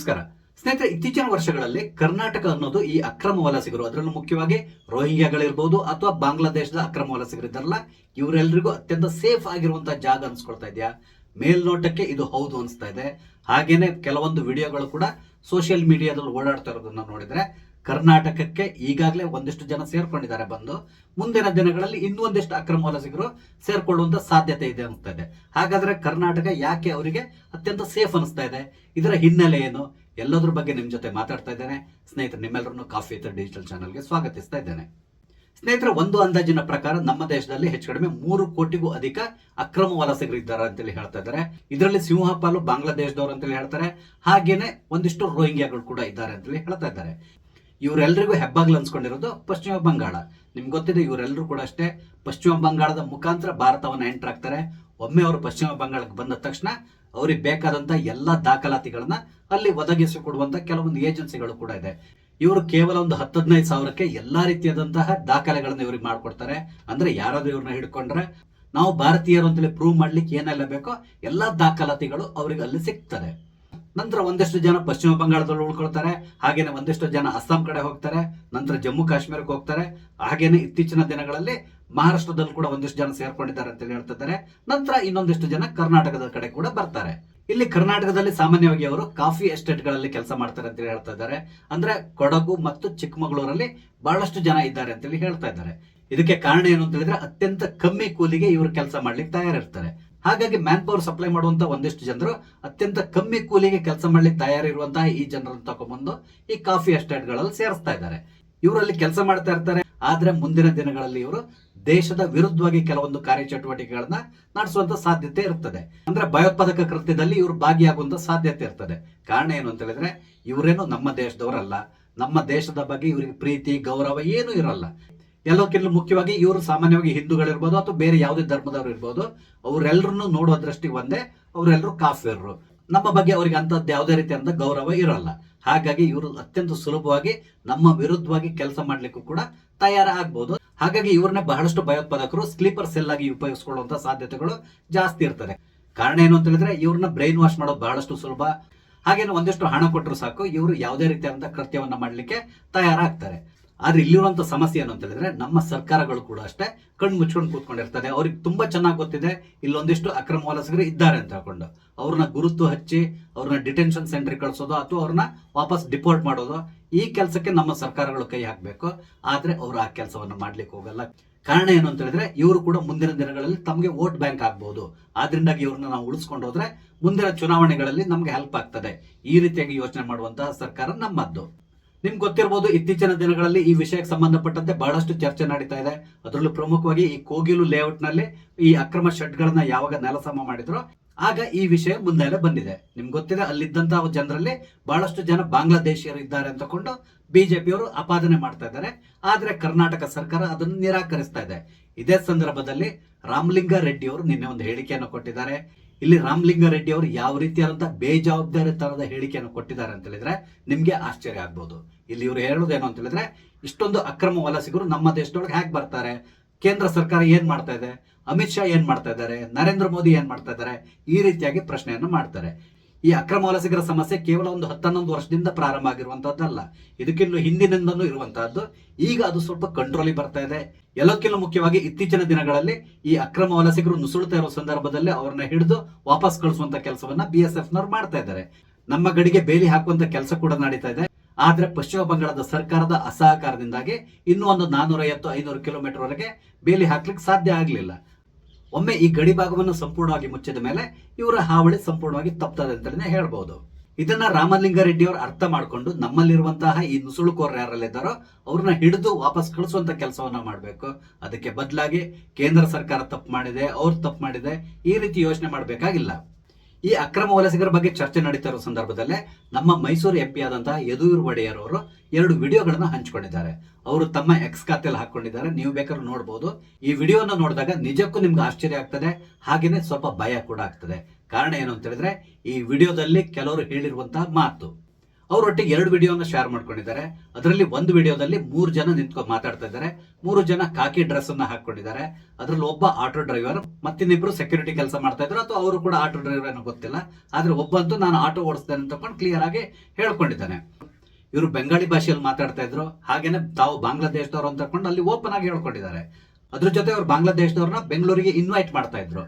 ನಮಸ್ಕಾರ ಸ್ನೇಹಿತರೆ, ಇತ್ತೀಚಿನ ವರ್ಷಗಳಲ್ಲಿ ಕರ್ನಾಟಕ ಅನ್ನೋದು ಈ ಅಕ್ರಮ ವಲಸಿಗರು, ಅದರಲ್ಲೂ ಮುಖ್ಯವಾಗಿ ರೋಹಿಂಗ್ಯಾಗಳಿರ್ಬೋದು ಅಥವಾ ಬಾಂಗ್ಲಾದೇಶದ ಅಕ್ರಮ ವಲಸಿಗರಿದ್ದಾರಲ್ಲ, ಇವರೆಲ್ಲರಿಗೂ ಅತ್ಯಂತ ಸೇಫ್ ಆಗಿರುವಂತಹ ಜಾಗ ಅನ್ಸ್ಕೊಳ್ತಾ ಇದೆಯಾ? ಮೇಲ್ನೋಟಕ್ಕೆ ಇದು ಹೌದು ಅನಿಸ್ತಾ ಇದೆ. ಹಾಗೇನೆ ಕೆಲವೊಂದು ವಿಡಿಯೋಗಳು ಕೂಡ ಸೋಷಿಯಲ್ ಮೀಡಿಯಾದಲ್ಲಿ ಓಡಾಡ್ತಾ ಇರೋದನ್ನ ನೋಡಿದ್ರೆ ಕರ್ನಾಟಕಕ್ಕೆ ಈಗಾಗಲೇ ಒಂದಿಷ್ಟು ಜನ ಸೇರ್ಕೊಂಡಿದ್ದಾರೆ. ಬಂದು ಮುಂದಿನ ದಿನಗಳಲ್ಲಿ ಇನ್ನೂ ಒಂದಿಷ್ಟು ಅಕ್ರಮ ವಲಸಿಗರು ಸೇರ್ಕೊಳ್ಳುವಂತ ಸಾಧ್ಯತೆ ಇದೆ ಅನಿಸ್ತಾ ಇದೆ. ಹಾಗಾದ್ರೆ ಕರ್ನಾಟಕ ಯಾಕೆ ಅವರಿಗೆ ಅತ್ಯಂತ ಸೇಫ್ ಅನಿಸ್ತಾ ಇದೆ? ಇದರ ಹಿನ್ನೆಲೆ ಏನು? ಎಲ್ಲದ್ರ ಬಗ್ಗೆ ನಿಮ್ ಜೊತೆ ಮಾತಾಡ್ತಾ ಇದ್ದೇನೆ. ಸ್ನೇಹಿತರೆ, ನಿಮ್ಮೆಲ್ಲರನ್ನು ಕಾಫಿ ವಿತ್ ಡಿಜಿಟಲ್ ಚಾನಲ್ಗೆ ಸ್ವಾಗತಿಸ್ತಾ ಇದ್ದೇನೆ. ಸ್ನೇಹಿತರೆ, ಒಂದು ಅಂದಾಜಿನ ಪ್ರಕಾರ ನಮ್ಮ ದೇಶದಲ್ಲಿ ಹೆಚ್ಚು ಕಡಿಮೆ 3 ಕೋಟಿಗೂ ಅಧಿಕ ಅಕ್ರಮ ವಲಸಿಗರು ಇದ್ದಾರೆ ಅಂತೇಳಿ ಹೇಳ್ತಾ ಇದ್ದಾರೆ. ಇದರಲ್ಲಿ ಸಿಂಹಪಾಲು ಬಾಂಗ್ಲಾದೇಶದವರು ಅಂತೇಳಿ ಹೇಳ್ತಾರೆ. ಹಾಗೇನೆ ಒಂದಿಷ್ಟು ರೋಹಿಂಗ್ಯಾಗಳು ಕೂಡ ಇದ್ದಾರೆ ಅಂತೇಳಿ ಹೇಳ್ತಾ ಇದ್ದಾರೆ. ಇವರೆಲ್ಲರಿಗೂ ಹೆಬ್ಬಾಗ್ಲು ಅನ್ಸ್ಕೊಂಡಿರೋದು ಪಶ್ಚಿಮ ಬಂಗಾಳ. ನಿಮ್ಗೆ ಗೊತ್ತಿದೆ, ಇವರೆಲ್ಲರೂ ಕೂಡ ಅಷ್ಟೇ ಪಶ್ಚಿಮ ಬಂಗಾಳದ ಮುಖಾಂತರ ಭಾರತವನ್ನು ಎಂಟರ್ ಆಗ್ತಾರೆ. ಒಮ್ಮೆ ಅವರು ಪಶ್ಚಿಮ ಬಂಗಾಳಕ್ಕೆ ಬಂದ ತಕ್ಷಣ ಅವ್ರಿಗೆ ಬೇಕಾದಂತ ಎಲ್ಲಾ ದಾಖಲಾತಿಗಳನ್ನ ಅಲ್ಲಿ ಒದಗಿಸಿಕೊಡುವಂತ ಕೆಲವೊಂದು ಏಜೆನ್ಸಿಗಳು ಕೂಡ ಇದೆ. ಇವರು ಕೇವಲ ಒಂದು 10-15 ಸಾವಿರಕ್ಕೆ ಎಲ್ಲಾ ರೀತಿಯಾದಂತಹ ದಾಖಲೆಗಳನ್ನ ಇವ್ರಿಗೆ ಮಾಡ್ಕೊಡ್ತಾರೆ. ಅಂದ್ರೆ ಯಾರಾದ್ರೂ ಇವ್ರನ್ನ ಹಿಡ್ಕೊಂಡ್ರೆ ನಾವು ಭಾರತೀಯರು ಅಂತೇಳಿ ಪ್ರೂವ್ ಮಾಡ್ಲಿಕ್ಕೆ ಏನೆಲ್ಲ ಬೇಕೋ ಎಲ್ಲಾ ದಾಖಲಾತಿಗಳು ಅವ್ರಿಗೆ ಅಲ್ಲಿ ಸಿಗ್ತದೆ. ನಂತರ ಒಂದಿಷ್ಟು ಜನ ಪಶ್ಚಿಮ ಬಂಗಾಳದಲ್ಲಿ ಉಳ್ಕೊಳ್ತಾರೆ. ಹಾಗೇನೆ ಒಂದಿಷ್ಟು ಜನ ಅಸ್ಸಾಂ ಕಡೆ ಹೋಗ್ತಾರೆ. ನಂತರ ಜಮ್ಮು ಕಾಶ್ಮೀರಕ್ಕೆ ಹೋಗ್ತಾರೆ. ಹಾಗೇನೆ ಇತ್ತೀಚಿನ ದಿನಗಳಲ್ಲಿ ಮಹಾರಾಷ್ಟ್ರದಲ್ಲಿ ಕೂಡ ಒಂದಿಷ್ಟು ಜನ ಸೇರ್ಕೊಂಡಿದ್ದಾರೆ ಅಂತ ಹೇಳ್ತಿದ್ದಾರೆ. ನಂತರ ಇನ್ನೊಂದಿಷ್ಟು ಜನ ಕರ್ನಾಟಕದ ಕಡೆ ಕೂಡ ಬರ್ತಾರೆ. ಇಲ್ಲಿ ಕರ್ನಾಟಕದಲ್ಲಿ ಸಾಮಾನ್ಯವಾಗಿ ಅವರು ಕಾಫಿ ಎಸ್ಟೇಟ್ ಗಳಲ್ಲಿ ಕೆಲಸ ಮಾಡ್ತಾರೆ ಅಂತ ಹೇಳ್ತಾ ಇದ್ದಾರೆ. ಅಂದ್ರೆ ಕೊಡಗು ಮತ್ತು ಚಿಕ್ಕಮಗಳೂರಲ್ಲಿ ಬಹಳಷ್ಟು ಜನ ಇದ್ದಾರೆ ಅಂತೇಳಿ ಹೇಳ್ತಾ ಇದ್ದಾರೆ. ಇದಕ್ಕೆ ಕಾರಣ ಏನು ಅಂತ ಹೇಳಿದ್ರೆ ಅತ್ಯಂತ ಕಮ್ಮಿ ಕೂಲಿಗೆ ಇವರು ಕೆಲಸ ಮಾಡ್ಲಿಕ್ಕೆ ತಯಾರಿರ್ತಾರೆ. ಹಾಗಾಗಿ ಮ್ಯಾನ್ ಪವರ್ ಸಪ್ಲೈ ಮಾಡುವಂತ ಒಂದಿಷ್ಟು ಜನರು ಅತ್ಯಂತ ಕಮ್ಮಿ ಕೂಲಿಗೆ ಕೆಲಸ ಮಾಡ್ಲಿಕ್ಕೆ ತಯಾರಿರುವಂತಹ ಈ ಜನರನ್ನು ತಗೊಂಡ್ಬಂದು ಈ ಕಾಫಿ ಎಸ್ಟೇಟ್ ಗಳಲ್ಲಿ ಸೇರಿಸ್ತಾ ಇದ್ದಾರೆ. ಇವರಲ್ಲಿ ಕೆಲಸ ಮಾಡ್ತಾ ಇರ್ತಾರೆ. ಆದ್ರೆ ಮುಂದಿನ ದಿನಗಳಲ್ಲಿ ಇವರು ದೇಶದ ವಿರುದ್ಧವಾಗಿ ಕೆಲವೊಂದು ಕಾರ್ಯಚಟುವಟಿಕೆಗಳನ್ನ ನಡೆಸುವಂತ ಸಾಧ್ಯತೆ ಇರ್ತದೆ. ಅಂದ್ರೆ ಭಯೋತ್ಪಾದಕ ಕೃತ್ಯದಲ್ಲಿ ಇವರು ಭಾಗಿಯಾಗುವಂತ ಸಾಧ್ಯತೆ ಇರ್ತದೆ. ಕಾರಣ ಏನು ಅಂತ ಹೇಳಿದ್ರೆ ಇವರೇನು ನಮ್ಮ ದೇಶದವರಲ್ಲ. ನಮ್ಮ ದೇಶದ ಬಗ್ಗೆ ಇವರಿಗೆ ಪ್ರೀತಿ ಗೌರವ ಏನು ಇರಲ್ಲ. ಎಲ್ಲಕ್ಕಿಂತ ಮುಖ್ಯವಾಗಿ ಇವರು ಸಾಮಾನ್ಯವಾಗಿ ಹಿಂದೂಗಳಿರ್ಬೋದು ಅಥವಾ ಬೇರೆ ಯಾವುದೇ ಧರ್ಮದವರು ಇರ್ಬೋದು, ಅವರೆಲ್ಲರನ್ನು ನೋಡುವ ದೃಷ್ಟಿಗೆ ಒಂದೇ, ಅವರೆಲ್ಲರೂ ಕಾಫಿರ್ರು. ನಮ್ಮ ಬಗ್ಗೆ ಅವರಿಗೆ ಅಂತದ್ದು ಯಾವುದೇ ರೀತಿಯಾದ ಗೌರವ ಇರಲ್ಲ. ಹಾಗಾಗಿ ಇವರು ಅತ್ಯಂತ ಸುಲಭವಾಗಿ ನಮ್ಮ ವಿರುದ್ಧವಾಗಿ ಕೆಲಸ ಮಾಡ್ಲಿಕ್ಕೂ ಕೂಡ ತಯಾರಾಗಬಹುದು. ಹಾಗಾಗಿ ಇವ್ರನ್ನ ಬಹಳಷ್ಟು ಭಯೋತ್ಪಾದಕರು ಸ್ಲೀಪರ್ ಸೆಲ್ ಆಗಿ ಉಪಯೋಗಿಸಿಕೊಳ್ಳುವಂತ ಸಾಧ್ಯತೆಗಳು ಜಾಸ್ತಿ ಇರ್ತದೆ. ಕಾರಣ ಏನು ಅಂತ ಹೇಳಿದ್ರೆ ಇವ್ರನ್ನ ಬ್ರೈನ್ ವಾಶ್ ಮಾಡೋದು ಬಹಳಷ್ಟು ಸುಲಭ. ಹಾಗೇನು ಒಂದಿಷ್ಟು ಹಣ ಕೊಟ್ಟರು ಸಾಕು, ಇವರು ಯಾವುದೇ ರೀತಿಯಾದಂತಹ ಕೃತ್ಯವನ್ನ ಮಾಡ್ಲಿಕ್ಕೆ ತಯಾರಾಗ್ತಾರೆ. ಆದ್ರೆ ಇಲ್ಲಿರುವಂತ ಸಮಸ್ಯೆ ಏನು ಅಂತ ಹೇಳಿದ್ರೆ ನಮ್ಮ ಸರ್ಕಾರಗಳು ಕೂಡ ಅಷ್ಟೇ ಕಣ್ಣು ಮುಚ್ಕೊಂಡು ಕೂತ್ಕೊಂಡಿರ್ತದೆ. ಅವ್ರಿಗೆ ತುಂಬಾ ಚೆನ್ನಾಗಿ ಗೊತ್ತಿದೆ ಇಲ್ಲೊಂದಿಷ್ಟು ಅಕ್ರಮ ವಲಸಿಗರು ಇದ್ದಾರೆ ಅಂತ ಹೇಳ್ಕೊಂಡು ಅವ್ರನ್ನ ಗುರುತು ಹಚ್ಚಿ ಅವ್ರನ್ನ ಡಿಟೆನ್ಷನ್ ಸೆಂಟರ್ ಕಳಿಸೋದು ಅಥವಾ ಅವ್ರನ್ನ ವಾಪಸ್ ಡಿಪೋರ್ಟ್ ಮಾಡೋದು, ಈ ಕೆಲಸಕ್ಕೆ ನಮ್ಮ ಸರ್ಕಾರಗಳು ಕೈ ಹಾಕಬೇಕು. ಆದ್ರೆ ಅವರು ಆ ಕೆಲಸವನ್ನ ಮಾಡ್ಲಿಕ್ಕೆ ಹೋಗಲ್ಲ. ಕಾರಣ ಏನು ಅಂತ ಹೇಳಿದ್ರೆ ಇವರು ಕೂಡ ಮುಂದಿನ ದಿನಗಳಲ್ಲಿ ತಮಗೆ ವೋಟ್ ಬ್ಯಾಂಕ್ ಆಗ್ಬಹುದು. ಆದ್ರಿಂದಾಗಿ ಇವ್ರನ್ನ ನಾವು ಉಳಿಸ್ಕೊಂಡು ಹೋದ್ರೆ ಮುಂದಿನ ಚುನಾವಣೆಗಳಲ್ಲಿ ನಮ್ಗೆ ಹೆಲ್ಪ್ ಆಗ್ತದೆ. ಈ ರೀತಿಯಾಗಿ ಯೋಚನೆ ಮಾಡುವಂತಹ ಸರ್ಕಾರ ನಮ್ಮದ್ದು. ನಿಮ್ಗೆ ಗೊತ್ತಿರಬಹುದು, ಇತ್ತೀಚಿನ ದಿನಗಳಲ್ಲಿ ಈ ವಿಷಯಕ್ಕೆ ಸಂಬಂಧಪಟ್ಟಂತೆ ಬಹಳಷ್ಟು ಚರ್ಚೆ ನಡೀತಾ ಇದೆ. ಅದರಲ್ಲೂ ಪ್ರಮುಖವಾಗಿ ಈ ಕೋಗಿಲು ಲೇಔಟ್ ನಲ್ಲಿ ಈ ಅಕ್ರಮ ಶೆಡ್ ಗಳನ್ನ ಯಾವಾಗ ನೆಲಸಮ ಮಾಡಿದ್ರು ಆಗ ಈ ವಿಷಯ ಮುಂದೆ ಬಂದಿದೆ. ನಿಮ್ಗೆ ಗೊತ್ತಿದೆ, ಅಲ್ಲಿದ್ದಂತಹ ಜನರಲ್ಲಿ ಬಹಳಷ್ಟು ಜನ ಬಾಂಗ್ಲಾದೇಶಿಯರು ಇದ್ದಾರೆ ಅಂತಕೊಂಡು ಬಿಜೆಪಿಯವರು ಆಪಾದನೆ ಮಾಡ್ತಾ ಇದ್ದಾರೆ. ಆದ್ರೆ ಕರ್ನಾಟಕ ಸರ್ಕಾರ ಅದನ್ನು ನಿರಾಕರಿಸ್ತಾ ಇದೆ. ಇದೇ ಸಂದರ್ಭದಲ್ಲಿ ರಾಮಲಿಂಗ ರೆಡ್ಡಿ ಅವರು ನಿನ್ನೆ ಒಂದು ಹೇಳಿಕೆಯನ್ನು ಕೊಟ್ಟಿದ್ದಾರೆ. ಇಲ್ಲಿ ರಾಮಲಿಂಗ ರೆಡ್ಡಿ ಅವರು ಯಾವ ರೀತಿಯಾದಂತಹ ಬೇಜವಾಬ್ದಾರಿ ತರದ ಹೇಳಿಕೆಯನ್ನು ಕೊಟ್ಟಿದ್ದಾರೆ ಅಂತ ಹೇಳಿದ್ರೆ ನಿಮ್ಗೆ ಆಶ್ಚರ್ಯ ಆಗ್ಬಹುದು. ಇಲ್ಲಿ ಇವರು ಹೇಳೋದೇನು ಅಂತ ಹೇಳಿದ್ರೆ ಇಷ್ಟೊಂದು ಅಕ್ರಮ ವಲಸಿಗರು ನಮ್ಮ ದೇಶದೊಳಗೆ ಹೇಗೆ ಬರ್ತಾರೆ, ಕೇಂದ್ರ ಸರ್ಕಾರ ಏನ್ ಮಾಡ್ತಾ ಇದೆ, ಅಮಿತ್ ಶಾ ಏನ್ ಮಾಡ್ತಾ ಇದ್ದಾರೆ, ನರೇಂದ್ರ ಮೋದಿ ಏನ್ ಮಾಡ್ತಾ ಇದ್ದಾರೆ, ಈ ರೀತಿಯಾಗಿ ಪ್ರಶ್ನೆಯನ್ನು ಮಾಡ್ತಾರೆ. ಈ ಅಕ್ರಮ ವಲಸಿಗರ ಸಮಸ್ಯೆ ಕೇವಲ ಒಂದು 10-11 ವರ್ಷದಿಂದ ಪ್ರಾರಂಭ ಆಗಿರುವಂತಹದ್ದಲ್ಲ. ಇದಕ್ಕಿಂತ ಹಿಂದಿನಿಂದನೂ ಇರುವಂತಹದ್ದು. ಈಗ ಅದು ಸ್ವಲ್ಪ ಕಂಟ್ರೋಲಿಗೆ ಬರ್ತಾ ಇದೆ. ಎಲ್ಲಕ್ಕಿಂತ ಮುಖ್ಯವಾಗಿ ಇತ್ತೀಚಿನ ದಿನಗಳಲ್ಲಿ ಈ ಅಕ್ರಮ ವಲಸಿಗರು ನುಸುಳುತ್ತಾ ಇರೋ ಸಂದರ್ಭದಲ್ಲಿ ಅವ್ರನ್ನ ಹಿಡಿದು ವಾಪಸ್ ಕಳಿಸುವಂತ ಕೆಲಸವನ್ನ BSF ನವರು ಮಾಡ್ತಾ ಇದ್ದಾರೆ. ನಮ್ಮ ಗಡಿಗೆ ಬೇಲಿ ಹಾಕುವಂತ ಕೆಲಸ ಕೂಡ ನಡೀತಾ ಇದೆ. ಆದ್ರೆ ಪಶ್ಚಿಮ ಬಂಗಾಳದ ಸರ್ಕಾರದ ಅಸಹಕಾರದಿಂದಾಗಿ ಇನ್ನೂ ಒಂದು 450-500 ಕಿಲೋಮೀಟರ್ ವರೆಗೆ ಬೇಲಿ ಹಾಕ್ಲಿಕ್ಕೆ ಸಾಧ್ಯ ಆಗ್ಲಿಲ್ಲ. ಒಮ್ಮೆ ಈ ಗಡಿ ಭಾಗವನ್ನು ಸಂಪೂರ್ಣವಾಗಿ ಮುಚ್ಚಿದ ಮೇಲೆ ಇವರ ಹಾವಳಿ ಸಂಪೂರ್ಣವಾಗಿ ತಪ್ತದೆ ಅಂತಲೇ ಹೇಳ್ಬಹುದು. ಇದನ್ನ ರಾಮಲಿಂಗಾರೆಡ್ಡಿ ಅವರು ಅರ್ಥ ಮಾಡಿಕೊಂಡು ನಮ್ಮಲ್ಲಿರುವಂತಹ ಈ ನುಸುಳುಕೋರ ಯಾರಲ್ಲಿದ್ದಾರೋ ಅವ್ರನ್ನ ಹಿಡಿದು ವಾಪಸ್ ಕಳಿಸುವಂತ ಕೆಲಸವನ್ನ ಮಾಡಬೇಕು. ಅದಕ್ಕೆ ಬದಲಾಗಿ ಕೇಂದ್ರ ಸರ್ಕಾರ ತಪ್ಪು ಮಾಡಿದೆ, ಅವ್ರು ತಪ್ಪು ಮಾಡಿದೆ, ಈ ರೀತಿ ಯೋಚನೆ ಮಾಡಬೇಕಾಗಿಲ್ಲ. ಈ ಅಕ್ರಮ ವಲಸಿಗರ ಬಗ್ಗೆ ಚರ್ಚೆ ನಡೀತಾ ಇರೋ ಸಂದರ್ಭದಲ್ಲೇ ನಮ್ಮ ಮೈಸೂರು MP ಆದಂತಹ ಯದುವೀರ್ ಒಡೆಯರ್ ಅವರು 2 ವಿಡಿಯೋಗಳನ್ನ ಹಂಚಿಕೊಂಡಿದ್ದಾರೆ. ಅವರು ತಮ್ಮ ಎಕ್ಸ್ ಖಾತೆಯಲ್ಲಿ ಹಾಕೊಂಡಿದ್ದಾರೆ. ನೀವು ಬೇಕಾದ್ರೂ ನೋಡಬಹುದು. ಈ ವಿಡಿಯೋನ ನೋಡಿದಾಗ ನಿಜಕ್ಕೂ ನಿಮ್ಗೆ ಆಶ್ಚರ್ಯ ಆಗ್ತದೆ, ಹಾಗೇನೆ ಸ್ವಲ್ಪ ಭಯ ಕೂಡ ಆಗ್ತದೆ. ಕಾರಣ ಏನು ಅಂತ ಹೇಳಿದ್ರೆ ಈ ವಿಡಿಯೋದಲ್ಲಿ ಕೆಲವರು ಹೇಳಿರುವಂತಹ ಮಾತು, ಅವರೊಟ್ಟಿಗೆ 2 ವಿಡಿಯೋನ ಶೇರ್ ಮಾಡ್ಕೊಂಡಿದ್ದಾರೆ. ಅದರಲ್ಲಿ ಒಂದು ವಿಡಿಯೋದಲ್ಲಿ 3 ಜನ ನಿಂತ್ಕೊಂಡು ಮಾತಾಡ್ತಾ ಇದ್ದಾರೆ. 3 ಜನ ಕಾಕಿ ಡ್ರೆಸ್ ಅನ್ನ ಹಾಕೊಂಡಿದ್ದಾರೆ. ಅದರಲ್ಲಿ ಒಬ್ಬ ಆಟೋ ಡ್ರೈವರ್, ಮತ್ತಿನ್ನಿಬ್ರು ಸೆಕ್ಯೂರಿಟಿ ಕೆಲಸ ಮಾಡ್ತಾ ಇದ್ರು, ಅಥವಾ ಅವರು ಕೂಡ ಆಟೋ ಡ್ರೈವರ್ ಏನೋ ಗೊತ್ತಿಲ್ಲ. ಆದ್ರೆ ಒಬ್ಬಂತೂ ನಾನು ಆಟೋ ಓಡಿಸ್ತೇನೆ ಅಂತ ಕ್ಲಿಯರ್ ಆಗಿ ಹೇಳ್ಕೊಂಡಿದ್ದಾನೆ. ಇವರು ಬೆಂಗಾಳಿ ಭಾಷೆಯಲ್ಲಿ ಮಾತಾಡ್ತಾ ಇದ್ರು, ಹಾಗೇನೆ ತಾವು ಬಾಂಗ್ಲಾದೇಶದವರು ಅಂತ ಅಲ್ಲಿ ಓಪನ್ ಆಗಿ ಹೇಳ್ಕೊಂಡಿದ್ದಾರೆ. ಅದ್ರ ಜೊತೆ ಅವ್ರು ಬಾಂಗ್ಲಾದೇಶದವ್ರನ್ನ ಬೆಂಗಳೂರಿಗೆ ಇನ್ವೈಟ್ ಮಾಡ್ತಾ ಇದ್ರು.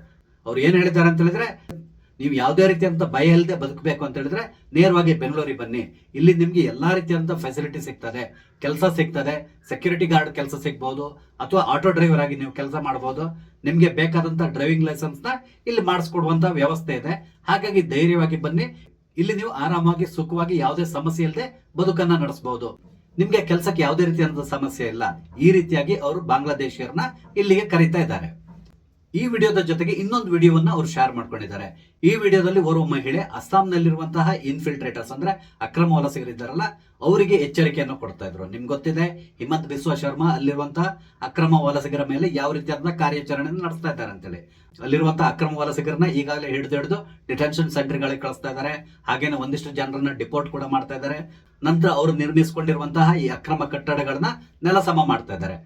ಅವ್ರು ಏನ್ ಹೇಳಿದ್ದಾರೆ ಅಂತ ಹೇಳಿದ್ರೆ, ನೀವು ಯಾವುದೇ ರೀತಿಯಂತ ಭಯ ಇಲ್ಲದೆ ಬದುಕಬೇಕು ಅಂತ ಹೇಳಿದ್ರೆ ನೇರವಾಗಿ ಬೆಂಗಳೂರಿಗೆ ಬನ್ನಿ. ಇಲ್ಲಿ ನಿಮ್ಗೆ ಎಲ್ಲಾ ರೀತಿಯಂತ ಫೆಸಿಲಿಟಿ ಸಿಗ್ತದೆ, ಕೆಲಸ ಸಿಗ್ತದೆ, ಸೆಕ್ಯೂರಿಟಿ ಗಾರ್ಡ್ ಕೆಲಸ ಸಿಗ್ಬಹುದು, ಅಥವಾ ಆಟೋ ಡ್ರೈವರ್ ಆಗಿ ನೀವು ಕೆಲಸ ಮಾಡಬಹುದು. ನಿಮ್ಗೆ ಬೇಕಾದಂತ ಡ್ರೈವಿಂಗ್ ಲೈಸೆನ್ಸ್ ನ ಇಲ್ಲಿ ಮಾಡಿಸ್ಕೊಡುವಂತ ವ್ಯವಸ್ಥೆ ಇದೆ. ಹಾಗಾಗಿ ಧೈರ್ಯವಾಗಿ ಬನ್ನಿ. ಇಲ್ಲಿ ನೀವು ಆರಾಮಾಗಿ ಸುಖವಾಗಿ ಯಾವುದೇ ಸಮಸ್ಯೆ ಇಲ್ಲದೆ ಬದುಕನ್ನ ನಡೆಸಬಹುದು. ನಿಮ್ಗೆ ಕೆಲಸಕ್ಕೆ ಯಾವುದೇ ರೀತಿಯಾದ ಸಮಸ್ಯೆ ಇಲ್ಲ. ಈ ರೀತಿಯಾಗಿ ಅವರು ಬಾಂಗ್ಲಾದೇಶಿಯರನ್ನ ಇಲ್ಲಿಗೆ ಕರೀತಾ ಇದ್ದಾರೆ. ಈ ವಿಡಿಯೋದ ಜೊತೆಗೆ ಇನ್ನೊಂದು ವಿಡಿಯೋವನ್ನ ಅವರು ಶೇರ್ ಮಾಡ್ಕೊಂಡಿದ್ದಾರೆ. ಈ ವಿಡಿಯೋದಲ್ಲಿ ಓರ್ವ ಮಹಿಳೆ ಅಸ್ಸಾಂನಲ್ಲಿರುವಂತಹ ಇನ್ಫಿಲ್ಟ್ರೇಟರ್ಸ್ ಅಂದ್ರೆ ಅಕ್ರಮ ವಲಸಿಗರಿದ್ದಾರಲ್ಲ, ಅವರಿಗೆ ಎಚ್ಚರಿಕೆಯನ್ನು ಕೊಡ್ತಾ ಇದ್ರು. ನಿಮ್ಗೆ ಗೊತ್ತಿದೆ, ಹಿಮಂತ್ ಬಿಸ್ವಾ ಶರ್ಮಾ ಅಲ್ಲಿರುವಂತಹ ಅಕ್ರಮ ವಲಸಿಗರ ಮೇಲೆ ಯಾವ ರೀತಿಯಾದ ಕಾರ್ಯಾಚರಣೆಯನ್ನು ನಡೆಸ್ತಾ ಇದ್ದಾರೆ ಅಂತೇಳಿ. ಅಲ್ಲಿರುವಂತಹ ಅಕ್ರಮ ವಲಸಿಗರನ್ನ ಈಗಾಗಲೇ ಹಿಡಿದು ಡಿಟೆನ್ಷನ್ ಸೆಂಟರ್ಗಳಿಗೆ ಕಳಿಸ್ತಾ ಇದ್ದಾರೆ. ಹಾಗೇನೆ ಒಂದಿಷ್ಟು ಜನರನ್ನ ಡಿಪೋರ್ಟ್ ಕೂಡ ಮಾಡ್ತಾ ಇದ್ದಾರೆ. ನಂತರ ಅವರು ನಿರ್ಮಿಸಿಕೊಂಡಿರುವಂತಹ ಈ ಅಕ್ರಮ ಕಟ್ಟಡಗಳನ್ನ ನೆಲಸಮ ಮಾಡ್ತಾ ಇದ್ದಾರೆ.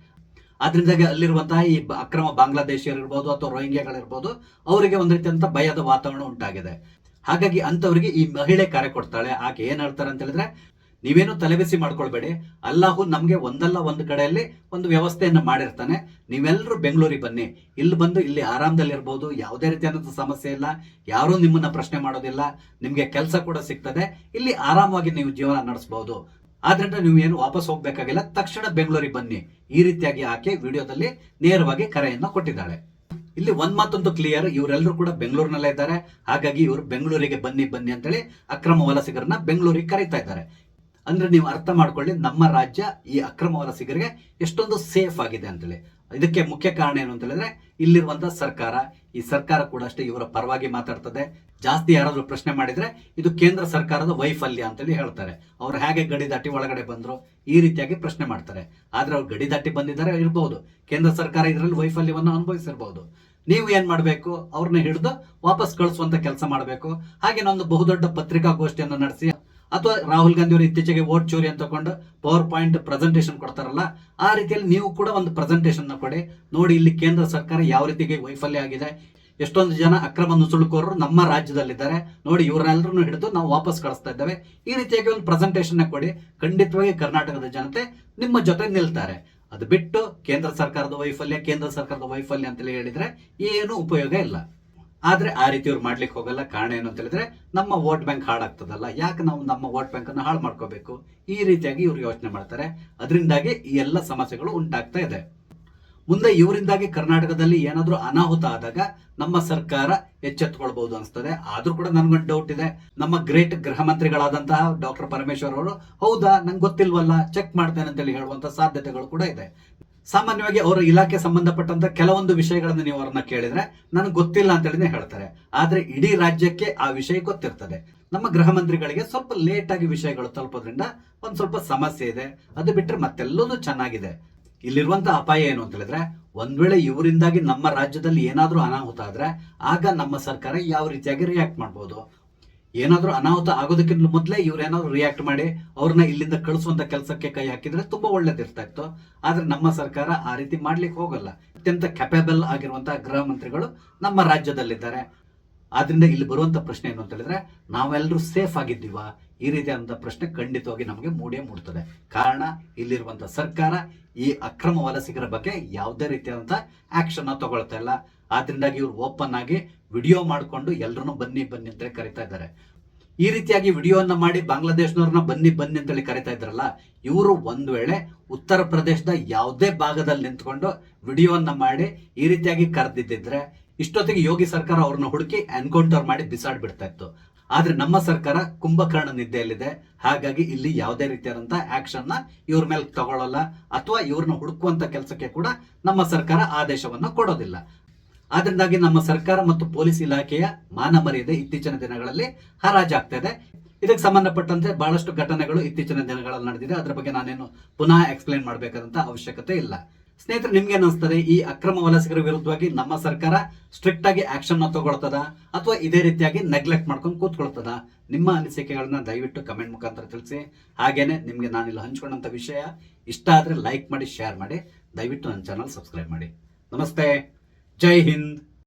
ಆದ್ರಿಂದಾಗಿ ಅಲ್ಲಿರುವಂತಹ ಈ ಅಕ್ರಮ ಬಾಂಗ್ಲಾದೇಶಿಯರು ಇರ್ಬೋದು ಅಥವಾ ರೋಹಿಂಗ್ಯಾಗಳಿರ್ಬೋದು, ಅವರಿಗೆ ಒಂದ್ ರೀತಿಯಂತ ಭಯದ ವಾತಾವರಣ ಉಂಟಾಗಿದೆ. ಹಾಗಾಗಿ ಅಂತವರಿಗೆ ಈ ಮಹಿಳೆ ಕರೆ ಕೊಡ್ತಾಳೆ. ಆಕೆ ಏನ್ ಹೇಳ್ತಾರೆ ಅಂತ ಹೇಳಿದ್ರೆ, ನೀವೇನು ತಲೆಬಿಸಿ ಮಾಡ್ಕೊಳ್ಬೇಡಿ, ಅಲ್ಲಾಹು ನಮ್ಗೆ ಒಂದಲ್ಲ ಒಂದು ಕಡೆಯಲ್ಲಿ ಒಂದು ವ್ಯವಸ್ಥೆಯನ್ನ ಮಾಡಿರ್ತಾನೆ. ನೀವೆಲ್ಲರೂ ಬೆಂಗಳೂರಿಗೆ ಬನ್ನಿ. ಇಲ್ಲಿ ಬಂದು ಇಲ್ಲಿ ಆರಾಮದಲ್ಲಿರ್ಬೋದು, ಯಾವುದೇ ರೀತಿಯಾದಂತಹ ಸಮಸ್ಯೆ ಇಲ್ಲ, ಯಾರೂ ನಿಮ್ಮನ್ನ ಪ್ರಶ್ನೆ ಮಾಡೋದಿಲ್ಲ, ನಿಮ್ಗೆ ಕೆಲಸ ಕೂಡ ಸಿಗ್ತದೆ, ಇಲ್ಲಿ ಆರಾಮವಾಗಿ ನೀವು ಜೀವನ ನಡೆಸಬಹುದು. ಆದ್ರಿಂದ ನೀವು ಏನು ವಾಪಸ್ ಹೋಗ್ಬೇಕಾಗಿಲ್ಲ, ತಕ್ಷಣ ಬೆಂಗಳೂರಿಗೆ ಬನ್ನಿ. ಈ ರೀತಿಯಾಗಿ ಆಕೆ ವಿಡಿಯೋದಲ್ಲಿ ನೇರವಾಗಿ ಕರೆಯನ್ನ ಕೊಟ್ಟಿದ್ದಾಳೆ. ಇಲ್ಲಿ ಒಂದ್ ಮಾತಂತೂ ಕ್ಲಿಯರ್, ಇವರೆಲ್ಲರೂ ಕೂಡ ಬೆಂಗಳೂರಿನಲ್ಲೇ ಇದ್ದಾರೆ. ಹಾಗಾಗಿ ಇವರು ಬೆಂಗಳೂರಿಗೆ ಬನ್ನಿ ಬನ್ನಿ ಅಂತೇಳಿ ಅಕ್ರಮ ವಲಸಿಗರನ್ನ ಬೆಂಗಳೂರಿಗೆ ಕರೀತಾ ಇದ್ದಾರೆ. ಅಂದ್ರೆ ನೀವು ಅರ್ಥ ಮಾಡ್ಕೊಳ್ಳಿ, ನಮ್ಮ ರಾಜ್ಯ ಈ ಅಕ್ರಮ ವಲಸಿಗರಿಗೆ ಎಷ್ಟೊಂದು ಸೇಫ್ ಆಗಿದೆ ಅಂತೇಳಿ. ಇದಕ್ಕೆ ಮುಖ್ಯ ಕಾರಣ ಏನು ಅಂತ ಹೇಳಿದ್ರೆ, ಇಲ್ಲಿರುವಂತಹ ಸರ್ಕಾರ, ಈ ಸರ್ಕಾರ ಕೂಡ ಅಷ್ಟೇ ಇವರ ಪರವಾಗಿ ಮಾತಾಡ್ತದೆ. ಜಾಸ್ತಿ ಯಾರಾದ್ರೂ ಪ್ರಶ್ನೆ ಮಾಡಿದ್ರೆ ಇದು ಕೇಂದ್ರ ಸರ್ಕಾರದ ವೈಫಲ್ಯ ಅಂತೇಳಿ ಹೇಳ್ತಾರೆ. ಅವ್ರು ಹೇಗೆ ಗಡಿ ದಾಟಿ ಒಳಗಡೆ ಬಂದ್ರು, ಈ ರೀತಿಯಾಗಿ ಪ್ರಶ್ನೆ ಮಾಡ್ತಾರೆ. ಆದ್ರೆ ಅವ್ರು ಗಡಿ ದಾಟಿ ಬಂದಿದ್ದಾರೆ ಇರಬಹುದು, ಕೇಂದ್ರ ಸರ್ಕಾರ ಇದರಲ್ಲಿ ವೈಫಲ್ಯವನ್ನು ಅನುಭವಿಸಿರಬಹುದು. ನೀವು ಏನ್ ಮಾಡ್ಬೇಕು, ಅವ್ರನ್ನ ಹಿಡಿದು ವಾಪಸ್ ಕಳಿಸುವಂತ ಕೆಲಸ ಮಾಡಬೇಕು. ಹಾಗೆ ಒಂದು ಬಹುದೊಡ್ಡ ಪತ್ರಿಕಾಗೋಷ್ಠಿಯನ್ನು ನಡೆಸಿ, ಅಥವಾ ರಾಹುಲ್ ಗಾಂಧಿ ಅವರು ಇತ್ತೀಚೆಗೆ ವೋಟ್ ಚೋರಿ ಅಂತ ತಗೊಂಡು ಪವರ್ ಪಾಯಿಂಟ್ ಪ್ರೆಸೆಂಟೇಷನ್ ಕೊಡ್ತಾರಲ್ಲ, ಆ ರೀತಿಯಲ್ಲಿ ನೀವು ಕೂಡ ಒಂದು ಪ್ರೆಸೆಂಟೇಷನ್ ಕೊಡಿ. ನೋಡಿ, ಇಲ್ಲಿ ಕೇಂದ್ರ ಸರ್ಕಾರ ಯಾವ ರೀತಿಗೆ ವೈಫಲ್ಯ ಆಗಿದೆ, ಎಷ್ಟೊಂದು ಜನ ಅಕ್ರಮ ನುಸುಳುಕೋರರು ನಮ್ಮ ರಾಜ್ಯದಲ್ಲಿದ್ದಾರೆ, ನೋಡಿ ಇವರೆಲ್ಲರನ್ನು ಹಿಡಿದು ನಾವು ವಾಪಸ್ ಕಳಿಸ್ತಾ ಇದ್ದೇವೆ. ಈ ರೀತಿಯಾಗಿ ಒಂದು ಪ್ರೆಸೆಂಟೇಷನ್ ಕೊಡಿ. ಖಂಡಿತವಾಗಿ ಕರ್ನಾಟಕದ ಜನತೆ ನಿಮ್ಮ ಜೊತೆ ನಿಲ್ತಾರೆ. ಅದು ಬಿಟ್ಟು ಕೇಂದ್ರ ಸರ್ಕಾರದ ವೈಫಲ್ಯ ಅಂತೇಳಿ ಹೇಳಿದ್ರೆ ಏನು ಉಪಯೋಗ ಇಲ್ಲ. ಆದ್ರೆ ಆ ರೀತಿ ಅವ್ರು ಮಾಡ್ಲಿಕ್ಕೆ ಹೋಗಲ್ಲ. ಕಾರಣ ಏನು ಅಂತ ಹೇಳಿದ್ರೆ, ನಮ್ಮ ವೋಟ್ ಬ್ಯಾಂಕ್ ಹಾಳಾಗ್ತದಲ್ಲ, ಯಾಕೆ ನಾವು ನಮ್ಮ ವೋಟ್ ಬ್ಯಾಂಕ್ ಅನ್ನು ಹಾಳು ಮಾಡ್ಕೋಬೇಕು, ಈ ರೀತಿಯಾಗಿ ಇವ್ರು ಯೋಚನೆ ಮಾಡ್ತಾರೆ. ಅದರಿಂದಾಗಿ ಈ ಎಲ್ಲ ಸಮಸ್ಯೆಗಳು ಉಂಟಾಗ್ತಾ ಇದೆ. ಮುಂದೆ ಇವರಿಂದಾಗಿ ಕರ್ನಾಟಕದಲ್ಲಿ ಏನಾದ್ರೂ ಅನಾಹುತ ಆದಾಗ ನಮ್ಮ ಸರ್ಕಾರ ಎಚ್ಚೆತ್ತುಕೊಳ್ಬಹುದು ಅನಿಸ್ತದೆ. ಆದ್ರೂ ಕೂಡ ನನ್ಗೊಂದು ಡೌಟ್ ಇದೆ. ನಮ್ಮ ಗ್ರೇಟ್ ಗೃಹ ಮಂತ್ರಿಗಳಾದಂತಹ ಡಾಕ್ಟರ್ ಪರಮೇಶ್ವರ್ ಅವರು, ಹೌದಾ ನಂಗೆ ಗೊತ್ತಿಲ್ವಲ್ಲ, ಚೆಕ್ ಮಾಡ್ತೇನೆ ಅಂತೇಳಿ ಹೇಳುವಂತ ಸಾಧ್ಯತೆಗಳು ಕೂಡ ಇದೆ. ಸಾಮಾನ್ಯವಾಗಿ ಅವರ ಇಲಾಖೆ ಸಂಬಂಧಪಟ್ಟಂತ ಕೆಲವೊಂದು ವಿಷಯಗಳನ್ನು ನೀವು ಅವ್ರನ್ನ ಕೇಳಿದ್ರೆ ನನಗೆ ಗೊತ್ತಿಲ್ಲ ಅಂತ ಹೇಳಿನೇ ಹೇಳ್ತಾರೆ. ಆದ್ರೆ ಇಡೀ ರಾಜ್ಯಕ್ಕೆ ಆ ವಿಷಯ ಗೊತ್ತಿರ್ತದೆ. ನಮ್ಮ ಗೃಹ ಮಂತ್ರಿಗಳಿಗೆ ಸ್ವಲ್ಪ ಲೇಟ್ ಆಗಿ ವಿಷಯಗಳು ತಲುಪೋದ್ರಿಂದ ಒಂದ್ ಸ್ವಲ್ಪ ಸಮಸ್ಯೆ ಇದೆ. ಅದು ಬಿಟ್ಟರೆ ಮತ್ತೆಲ್ಲದೂ ಚೆನ್ನಾಗಿದೆ. ಇಲ್ಲಿರುವಂತ ಅಪಾಯ ಏನು ಅಂತ ಹೇಳಿದ್ರೆ, ಒಂದ್ ವೇಳೆ ಇವರಿಂದಾಗಿ ನಮ್ಮ ರಾಜ್ಯದಲ್ಲಿ ಏನಾದ್ರೂ ಅನಾಹುತ ಆದ್ರೆ ಆಗ ನಮ್ಮ ಸರ್ಕಾರ ಯಾವ ರೀತಿಯಾಗಿ ರಿಯಾಕ್ಟ್ ಮಾಡಬಹುದು. ಏನಾದ್ರೂ ಅನಾಹುತ ಆಗೋದಕ್ಕಿಂತ ಮೊದಲೇ ಇವ್ರೇನಾದ್ರು ರಿಯಾಕ್ಟ್ ಮಾಡಿ ಅವ್ರನ್ನ ಇಲ್ಲಿಂದ ಕಳಿಸುವಂತ ಕೆಲಸಕ್ಕೆ ಕೈ ಹಾಕಿದ್ರೆ ತುಂಬಾ ಒಳ್ಳೇದಿರ್ತಾ ಇತ್ತು. ಆದ್ರೆ ನಮ್ಮ ಸರ್ಕಾರ ಆ ರೀತಿ ಮಾಡ್ಲಿಕ್ಕೆ ಹೋಗಲ್ಲ. ಅತ್ಯಂತ ಕೆಪೇಬಲ್ ಆಗಿರುವಂತಹ ಗೃಹ ಮಂತ್ರಿಗಳು ನಮ್ಮ ರಾಜ್ಯದಲ್ಲಿದ್ದಾರೆ. ಆದ್ರಿಂದ ಇಲ್ಲಿ ಬರುವಂತ ಪ್ರಶ್ನೆ ಏನು ಅಂತ ಹೇಳಿದ್ರೆ, ನಾವೆಲ್ಲರೂ ಸೇಫ್ ಆಗಿದ್ದೀವ, ಈ ರೀತಿಯಾದಂತಹ ಪ್ರಶ್ನೆ ಖಂಡಿತವಾಗಿ ನಮಗೆ ಮೂಡ್ತದೆ. ಕಾರಣ ಇಲ್ಲಿರುವಂತಹ ಸರ್ಕಾರ ಈ ಅಕ್ರಮ ವಲಸಿಗರ ಬಗ್ಗೆ ಯಾವುದೇ ರೀತಿಯಾದಂತಹ ಆಕ್ಷನ್ ತಗೊಳ್ತಾ ಇಲ್ಲ. ಆದ್ರಿಂದಾಗಿ ಇವ್ರು ಓಪನ್ ಆಗಿ ವಿಡಿಯೋ ಮಾಡಿಕೊಂಡು ಎಲ್ಲರನ್ನು ಬನ್ನಿ ಬನ್ನಿ ಅಂತ ಕರಿತಾ ಇದ್ದಾರೆ. ಈ ರೀತಿಯಾಗಿ ವಿಡಿಯೋವನ್ನ ಮಾಡಿ ಬಾಂಗ್ಲಾದೇಶನವ್ರನ್ನ ಬನ್ನಿ ಬನ್ನಿ ಅಂತೇಳಿ ಕರಿತಾ ಇದ್ರಲ್ಲ, ಇವರು ಒಂದ್ ವೇಳೆ ಉತ್ತರ ಪ್ರದೇಶದ ಯಾವುದೇ ಭಾಗದಲ್ಲಿ ನಿಂತ್ಕೊಂಡು ವಿಡಿಯೋವನ್ನ ಮಾಡಿ ಈ ರೀತಿಯಾಗಿ ಕರೆದಿದ್ದಿದ್ರೆ ಇಷ್ಟೊತ್ತಿಗೆ ಯೋಗಿ ಸರ್ಕಾರ ಅವ್ರನ್ನ ಹುಡುಕಿ ಎನ್ಕೌಂಟರ್ ಮಾಡಿ ಬಿಸಾಡ್ ಬಿಡ್ತಾ ಇತ್ತು. ಆದ್ರೆ ನಮ್ಮ ಸರ್ಕಾರ ಕುಂಭಕರ್ಣ ನಿದ್ದೆಯಲ್ಲಿದೆ. ಹಾಗಾಗಿ ಇಲ್ಲಿ ಯಾವುದೇ ರೀತಿಯಾದಂತಹ ಆಕ್ಷನ್ ನ ಇವ್ರ ಮೇಲೆ ತಗೊಳ್ಳಲ್ಲ, ಅಥವಾ ಇವ್ರನ್ನ ಹುಡುಕುವಂತ ಕೆಲಸಕ್ಕೆ ಕೂಡ ನಮ್ಮ ಸರ್ಕಾರ ಆದೇಶವನ್ನ ಕೊಡೋದಿಲ್ಲ. ಆದ್ರಿಂದಾಗಿ ನಮ್ಮ ಸರ್ಕಾರ ಮತ್ತು ಪೊಲೀಸ್ ಇಲಾಖೆಯ ಮಾನ ಮರ್ಯಾದೆ ಇತ್ತೀಚಿನ ದಿನಗಳಲ್ಲಿ ಹರಾಜಾಗ್ತಾ ಇದೆ. ಇದಕ್ಕೆ ಸಂಬಂಧಪಟ್ಟಂತೆ ಬಹಳಷ್ಟು ಘಟನೆಗಳು ಇತ್ತೀಚಿನ ದಿನಗಳಲ್ಲಿ ನಡೆದಿದೆ. ಅದರ ಬಗ್ಗೆ ನಾನೇನು ಪುನಃ ಎಕ್ಸ್ಪ್ಲೈನ್ ಮಾಡಬೇಕಾದಂತ ಅವಶ್ಯಕತೆ ಇಲ್ಲ. ಸ್ನೇಹಿತರೆ, ನಿಮ್ಗೆ ಅನಿಸ್ತದೆ ಈ ಅಕ್ರಮ ವಲಸಿಗರ ವಿರುದ್ಧವಾಗಿ ನಮ್ಮ ಸರ್ಕಾರ ಸ್ಟ್ರಿಕ್ಟ್ ಆಗಿ ಆಕ್ಷನ್ ತಗೊಳ್ತದ ಅಥವಾ ಇದೇ ರೀತಿಯಾಗಿ ನೆಗ್ಲೆಕ್ಟ್ ಮಾಡ್ಕೊಂಡು ಕೂತ್ಕೊಳ್ತದ? ನಿಮ್ಮ ಅನಿಸಿಕೆಗಳನ್ನ ದಯವಿಟ್ಟು ಕಮೆಂಟ್ ಮುಖಾಂತರ ತಿಳಿಸಿ. ಹಾಗೇನೆ ನಿಮ್ಗೆ ನಾನಿಲ್ಲಿ ಹಂಚ್ಕೊಂಡಂತ ವಿಷಯ ಇಷ್ಟ ಆದ್ರೆ ಲೈಕ್ ಮಾಡಿ, ಶೇರ್ ಮಾಡಿ, ದಯವಿಟ್ಟು ನನ್ನ ಚಾನಲ್ ಸಬ್ಸ್ಕ್ರೈಬ್ ಮಾಡಿ. ನಮಸ್ತೆ, ಜೈ ಹಿಂದ್.